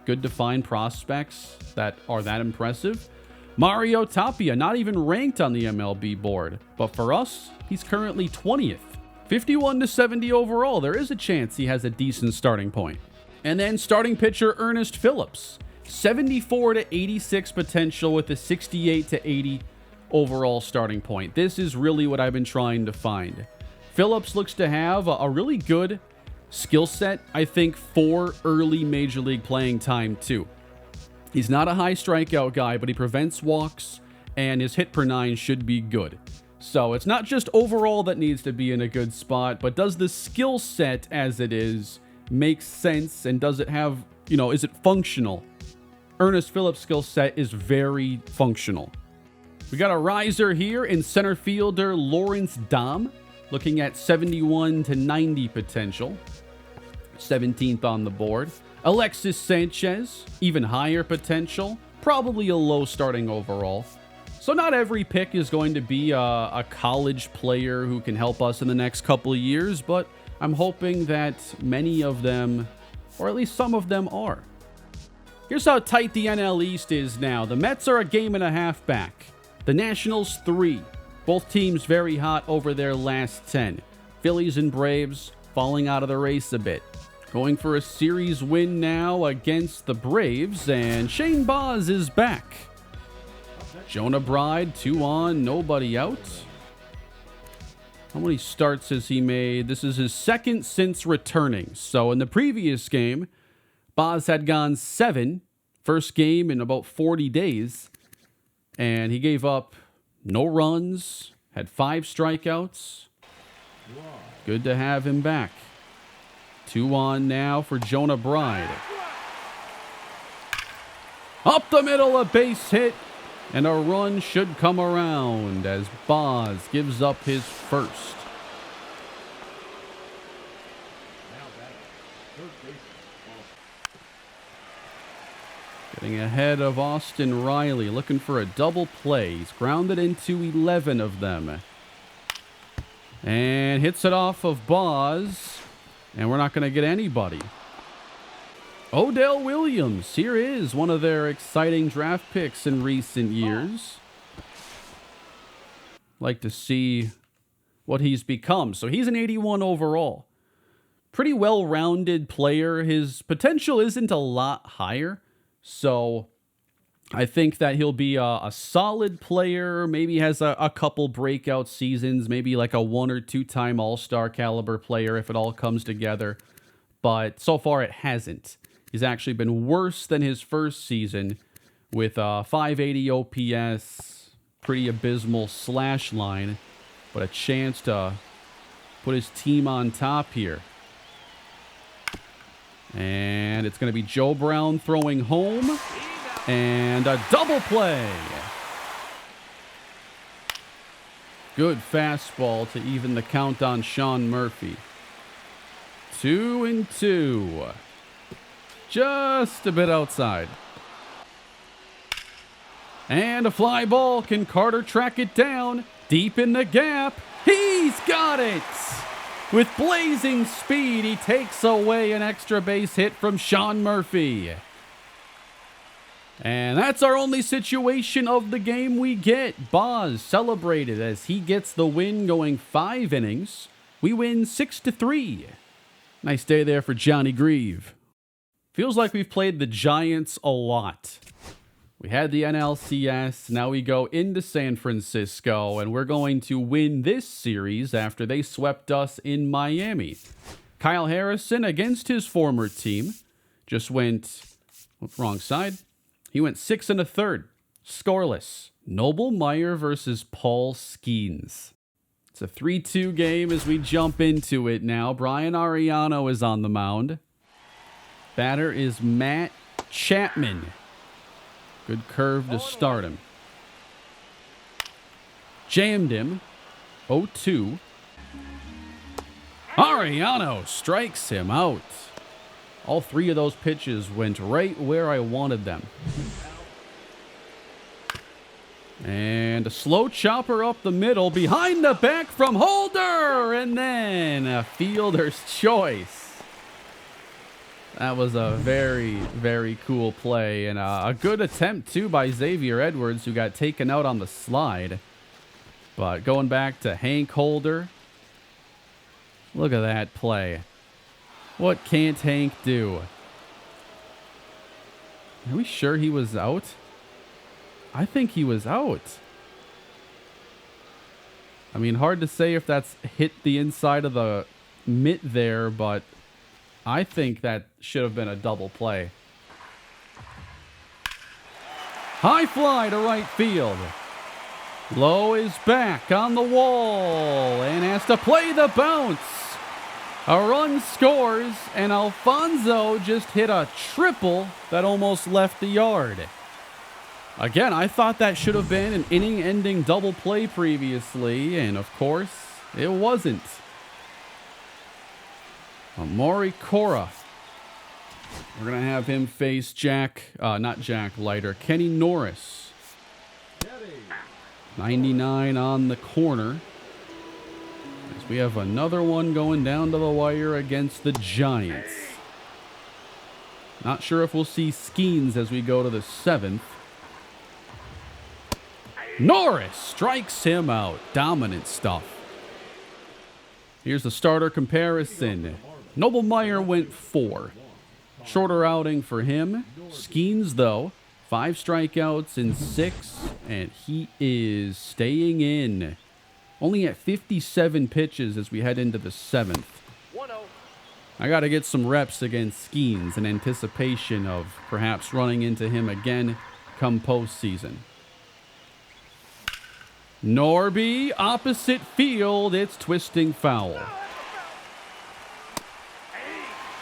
good to find prospects that are that impressive. Mario Tapia, not even ranked on the MLB board, but for us, he's currently 20th. 51 to 70 overall. There is a chance he has a decent starting point. And then starting pitcher Ernest Phillips, 74 to 86 potential with a 68 to 80 overall starting point. This is really what I've been trying to find. Phillips looks to have a really good skill set, I think, for early major league playing time too. He's not a high strikeout guy, but he prevents walks, and his hit per 9 should be good. So it's not just overall that needs to be in a good spot, but does the skill set as it is make sense, and does it have, you know, is it functional? Ernest Phillips' skill set is very functional. We got a riser here in center fielder Lawrence Dom, looking at 71 to 90 potential. 17th on the board. Alexis Sanchez, even higher potential. Probably a low starting overall. So not every pick is going to be a college player who can help us in the next couple of years, but I'm hoping that many of them, or at least some of them, are. Here's how tight the NL East is now. The Mets are a game and a half back. The Nationals 3. Both teams very hot over their last 10. Phillies and Braves falling out of the race a bit. Going for a series win now against the Braves, and Shane Baz is back. Jonah Bride, 2 on, nobody out. How many starts has he made? This is his 2nd since returning. So in the previous game, Baz had gone 7. First game in about 40 days. And he gave up no runs, had 5 strikeouts. Good to have him back. 2 on now for Jonah Bride. Up the middle, a base hit, and a run should come around as Baz gives up his first. Getting ahead of Austin Riley, looking for a double play. He's grounded into 11 of them. And hits it off of Baz. And we're not going to get anybody. Odell Williams. Here is one of their exciting draft picks in recent years. Like to see what he's become. So he's an 81 overall. Pretty well-rounded player. His potential isn't a lot higher. So I think that he'll be a solid player. Maybe has a couple breakout seasons. Maybe like a 1 or 2 time All-Star caliber player if it all comes together. But so far it hasn't. He's actually been worse than his first season with 580 OPS, pretty abysmal slash line, but a chance to put his team on top here. And it's going to be Joe Brown throwing home. And a double play. Good fastball to even the count on Sean Murphy. 2-2. Just a bit outside. And a fly ball. Can Carter track it down? Deep in the gap. He's got it. With blazing speed, he takes away an extra base hit from Sean Murphy. And that's our only situation of the game we get. Boz celebrated as he gets the win, going 5 innings. We win 6-3. Nice day there for Johnny Grieve. Feels like we've played the Giants a lot. We had the NLCS, now we go into San Francisco, and we're going to win this series after they swept us in Miami. Kyle Harrison against his former team just went, wrong side. He went 6 1/3, scoreless. Noble Meyer versus Paul Skeens. It's a 3-2 game as we jump into it now. Brian Ariano is on the mound. Batter is Matt Chapman. Good curve to start him. Jammed him. 0-2. Ariano strikes him out. All 3 of those pitches went right where I wanted them. And a slow chopper up the middle, behind the back from Holder, and then a fielder's choice. That was a very, very cool play, and a good attempt, too, by Xavier Edwards, who got taken out on the slide. But going back to Hank Holder, look at that play. What can't Hank do? Are we sure he was out? I think he was out. I mean, hard to say if that's hit the inside of the mitt there, but I think that should have been a double play. High fly to right field. Lowe is back on the wall and has to play the bounce. A run scores, and Alfonso just hit a triple that almost left the yard. Again, I thought that should have been an inning-ending double play previously, and of course, it wasn't. Amari Cora. We're going to have him face Kenny Norris. 99 on the corner. As we have another one going down to the wire against the Giants. Not sure if we'll see Skeens as we go to the 7th. Norris strikes him out. Dominant stuff. Here's the starter comparison. Noble Meyer went 4. Shorter outing for him. Skeens, though, 5 strikeouts in 6, and he is staying in. Only at 57 pitches as we head into the 7th. I got to get some reps against Skeens in anticipation of perhaps running into him again come postseason. Norby, opposite field. It's twisting foul.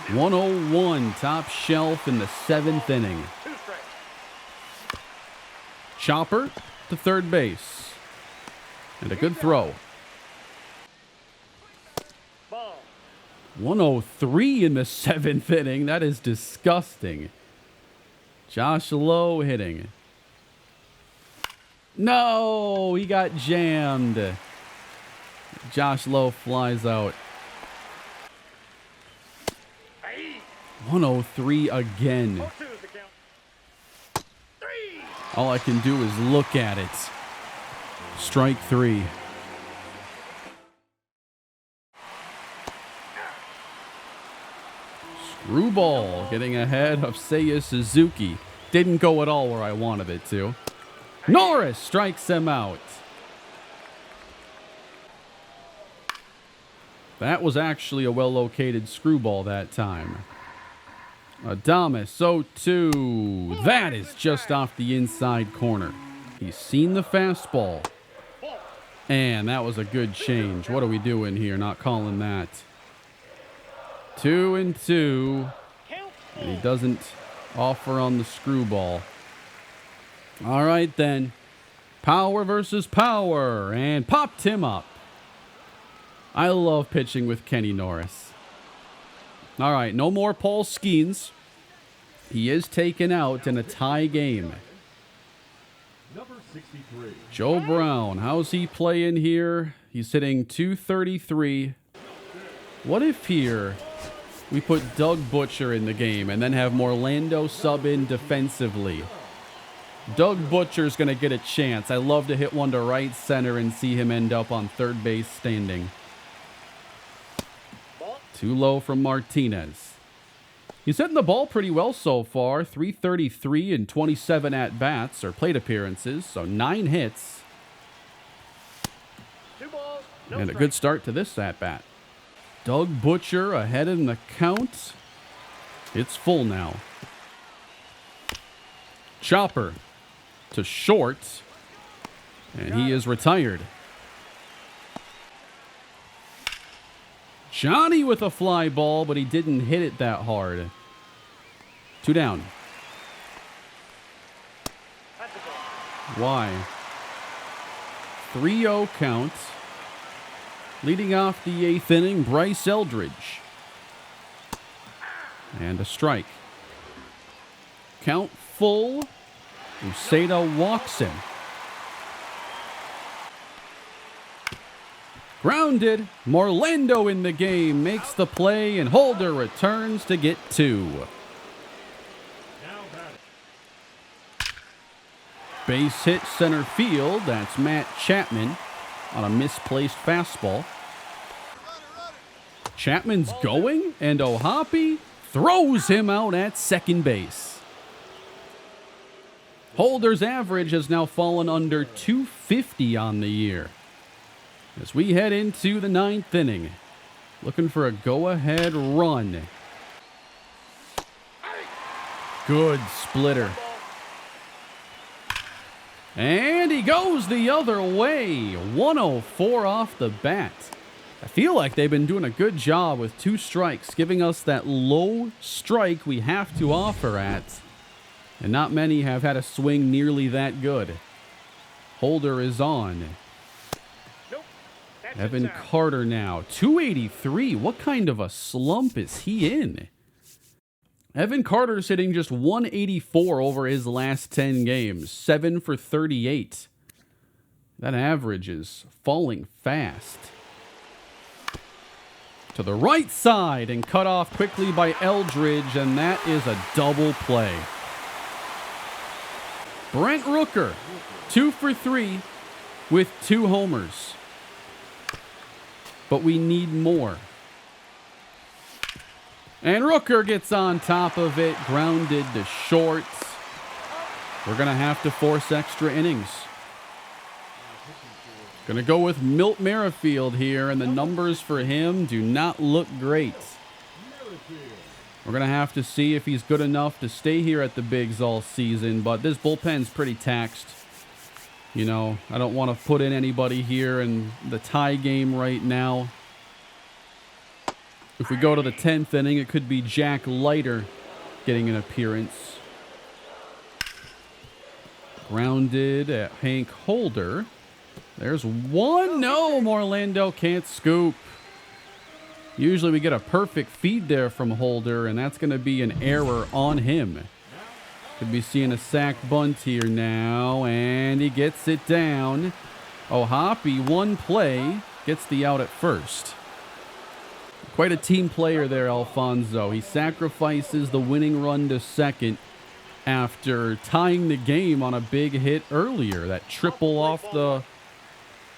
101 top shelf in the 7th inning. Chopper to third base. And a good throw. 103 in the 7th inning. That is disgusting. Josh Lowe hitting. No, he got jammed. Josh Lowe flies out. 103 again. All I can do is look at it. Strike 3. Screwball getting ahead of Seiya Suzuki. Didn't go at all where I wanted it to. Norris strikes him out. That was actually a well-located screwball that time. Adames 0-2. That is just off the inside corner. He's seen the fastball. And that was a good change. What are we doing here? Not calling that. 2-2. And he doesn't offer on the screwball. All right, then. Power versus power. And popped him up. I love pitching with Kenny Norris. All right, no more Paul Skeens. He is taken out in a tie game. Number 63. Joe Brown, how's he playing here? He's hitting .233. What if here we put Doug Butcher in the game and then have Morlando sub in defensively? Doug Butcher's going to get a chance. I love to hit one to right center and see him end up on third base standing. Too low from Martinez. He's hitting the ball pretty well so far. .333 and 27 at-bats or plate appearances, so 9 hits. And a good start to this at-bat. Doug Butcher ahead in the count. It's full now. Chopper to short. And he is retired. Johnny with a fly ball, but he didn't hit it that hard. 2 down. Why? 3-0 count. Leading off the 8th inning, Bryce Eldridge. And a strike. Count full. Uceda walks him. Grounded. Morlando in the game makes the play, and Holder returns to get 2. Base hit center field. That's Matt Chapman on a misplaced fastball. Chapman's going, and O'Hoppe throws him out at second base. Holder's average has now fallen under .250 on the year. As we head into the 9th inning, looking for a go-ahead run. Good splitter. And he goes the other way. 104 off the bat. I feel like they've been doing a good job with 2 strikes, giving us that low strike we have to offer at. And not many have had a swing nearly that good. Holder is on. Evan Carter now. 283. What kind of a slump is he in? Evan Carter's hitting just 184 over his last 10 games. 7 for 38. That average is falling fast. To the right side and cut off quickly by Eldridge, and that is a double play. Brent Rooker, 2 for 3 with 2 homers. But we need more. And Rooker gets on top of it, grounded to short. We're going to have to force extra innings. Going to go with Milt Merrifield here, and the numbers for him do not look great. We're going to have to see if he's good enough to stay here at the Bigs all season, but this bullpen's pretty taxed. You know, I don't want to put in anybody here in the tie game right now. If we go to the 10th inning, it could be Jack Leiter getting an appearance. Grounded at Hank Holder. There's one. No, Morlando can't scoop. Usually we get a perfect feed there from Holder, and that's going to be an error on him. Could be seeing a sack bunt here now, and he gets it down. O'Hoppe, one play, gets the out at first. Quite a team player there, Alfonso. He sacrifices the winning run to second after tying the game on a big hit earlier. That triple off the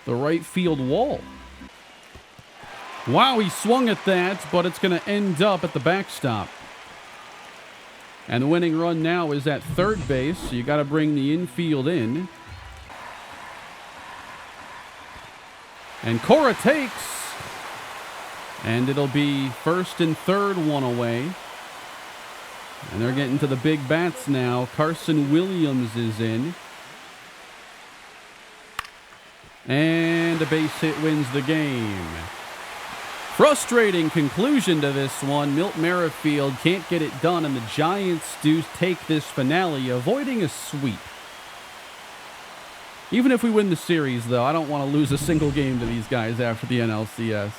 right field wall. Wow, he swung at that, but it's going to end up at the backstop. And the winning run now is at third base, so you got to bring the infield in. And Cora takes. And it'll be first and third, one away. And they're getting to the big bats now. Carson Williams is in. And a base hit wins the game. Frustrating conclusion to this one. Milt Merrifield can't get it done, and the Giants do take this finale, avoiding a sweep. Even if we win the series, though, I don't want to lose a single game to these guys after the NLCS.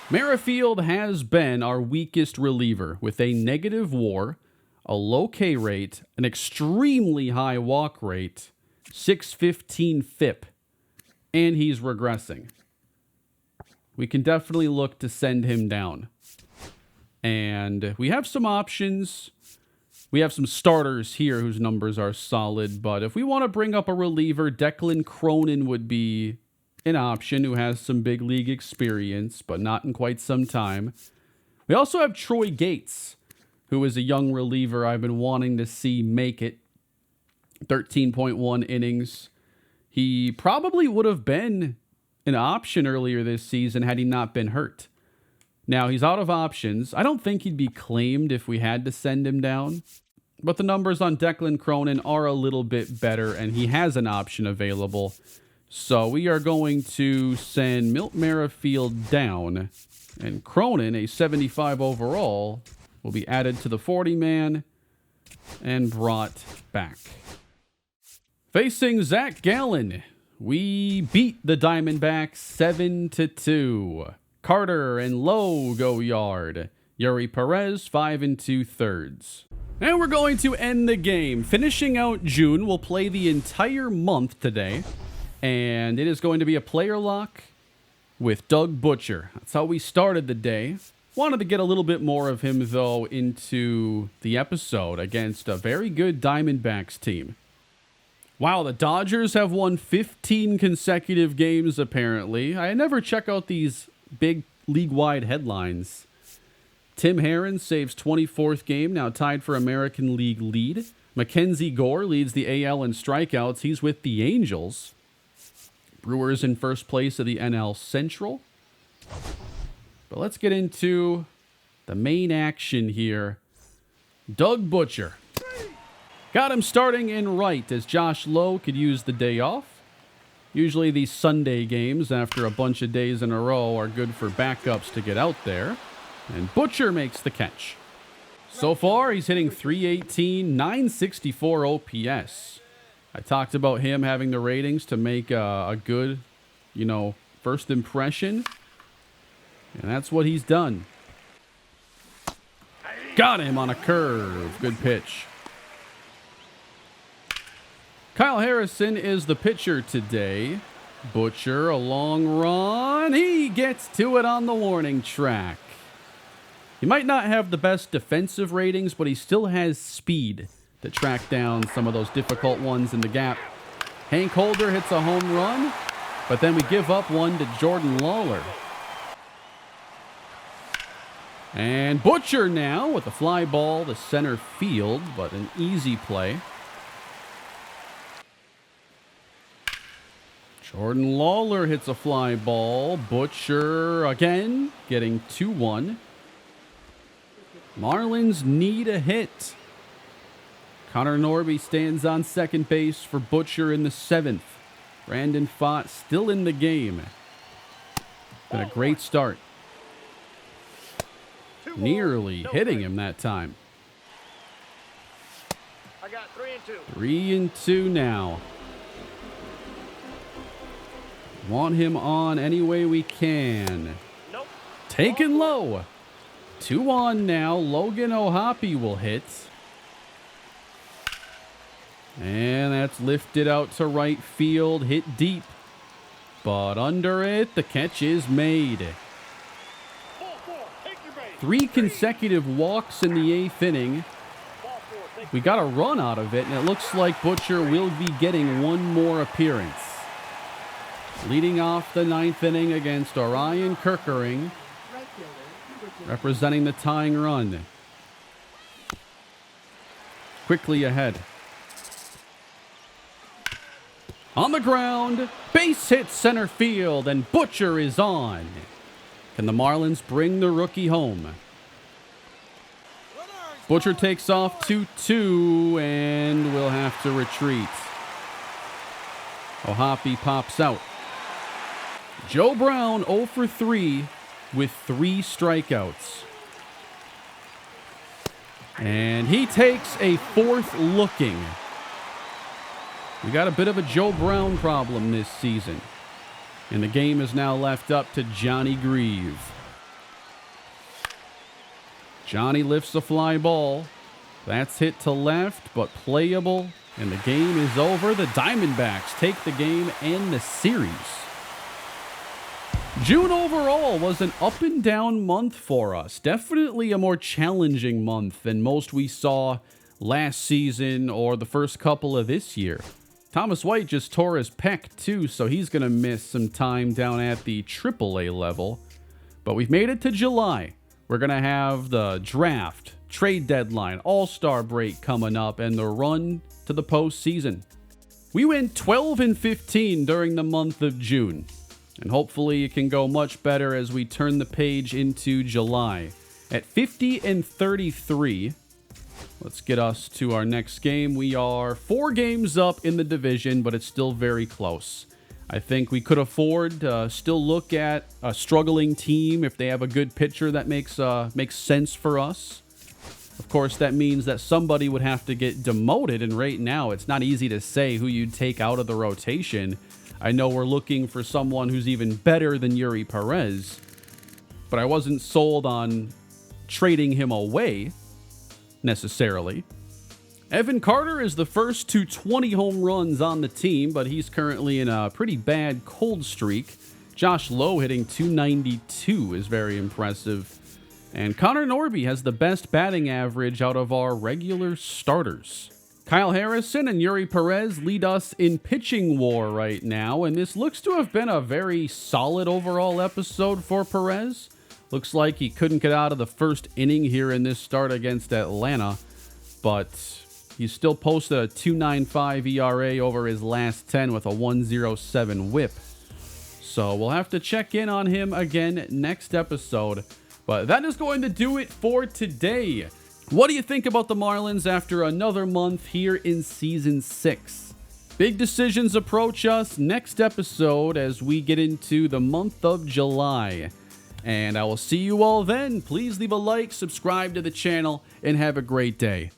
Merrifield has been our weakest reliever with a negative WAR, a low K rate, an extremely high walk rate, 615 FIP, and he's regressing. We can definitely look to send him down. And we have some options. We have some starters here whose numbers are solid, but if we want to bring up a reliever, Declan Cronin would be an option, who has some big league experience, but not in quite some time. We also have Troy Gates, who is a young reliever I've been wanting to see make it. 13.1 innings. He probably would have been an option earlier this season had he not been hurt. Now, he's out of options. I don't think he'd be claimed if we had to send him down. But the numbers on Declan Cronin are a little bit better, and he has an option available. So we are going to send Milt Merrifield down. And Cronin, a 75 overall, will be added to the 40-man and brought back. Facing Zach Gallen, we beat the Diamondbacks 7-2. Carter and Lowe go yard. Yuri Perez 5 2/3. And we're going to end the game. Finishing out June, we'll play the entire month today. And it is going to be a player lock with Doug Butcher. That's how we started the day. Wanted to get a little bit more of him, though, into the episode against a very good Diamondbacks team. Wow, the Dodgers have won 15 consecutive games, apparently. I never check out these big league-wide headlines. Tim Herron saves 24th game, now tied for American League lead. Mackenzie Gore leads the AL in strikeouts. He's with the Angels. Brewers in first place of the NL Central. But let's get into the main action here. Doug Butcher. Got him starting in right as Josh Lowe could use the day off. Usually these Sunday games after a bunch of days in a row are good for backups to get out there. And Butcher makes the catch. So far, he's hitting .318, .964 OPS. I talked about him having the ratings to make a good, first impression. And that's what he's done. Got him on a curve. Good pitch. Kyle Harrison is the pitcher today. Butcher, a long run. He gets to it on the warning track. He might not have the best defensive ratings, but he still has speed to track down some of those difficult ones in the gap. Hank Holder hits a home run, but then we give up one to Jordan Lawler. And Butcher now with a fly ball to center field, but an easy play. Jordan Lawler hits a fly ball. Butcher again, getting 2-1. Marlins need a hit. Connor Norby stands on second base for Butcher in the 7th. Brandon Pfaadt still in the game. Been a great start. Nearly hitting him that time. I got 3-2. 3-2 now. Want him on any way we can. Nope. Taken low. 2-1 now. Logan O'Hoppe will hit. And that's lifted out to right field. Hit deep. but under it, the catch is made. 3 consecutive walks in the 8th inning. We got a run out of it, and it looks like Butcher will be getting one more appearance. Leading off the 9th inning against Orion Kirkering, representing the tying run. Quickly ahead. On the ground, base hit center field, and Butcher is on. Can the Marlins bring the rookie home? Butcher takes off 2-2, and will have to retreat. O'Hoppe pops out. Joe Brown 0 for 3 with 3 strikeouts. And he takes a 4th looking. We got a bit of a Joe Brown problem this season. And the game is now left up to Johnny Grieve. Johnny lifts a fly ball. That's hit to left, but playable. And the game is over. The Diamondbacks take the game and the series. June overall was an up and down month for us. Definitely a more challenging month than most we saw last season or the first couple of this year. Thomas White just tore his pec too, so he's going to miss some time down at the AAA level. But we've made it to July. We're going to have the draft, trade deadline, all-star break coming up, and the run to the postseason. We went 12-15 during the month of June. And hopefully it can go much better as we turn the page into July. At 50-33, let's get us to our next game. We are 4 games up in the division, but it's still very close. I think we could afford to still look at a struggling team if they have a good pitcher that makes sense for us. Of course, that means that somebody would have to get demoted, and right now it's not easy to say who you'd take out of the rotation. I know we're looking for someone who's even better than Yuri Perez, but I wasn't sold on trading him away, necessarily. Evan Carter is the first to 20 home runs on the team, but he's currently in a pretty bad cold streak. Josh Lowe hitting .292 is very impressive. And Connor Norby has the best batting average out of our regular starters. Kyle Harrison and Yuri Perez lead us in pitching war right now, and this looks to have been a very solid overall episode for Perez. Looks like he couldn't get out of the first inning here in this start against Atlanta, but he still posted a 2.95 ERA over his last 10 with a 1.07 whip. So we'll have to check in on him again next episode. But that is going to do it for today. What do you think about the Marlins after another month here in Season 6? Big decisions approach us next episode as we get into the month of July. And I will see you all then. Please leave a like, subscribe to the channel, and have a great day.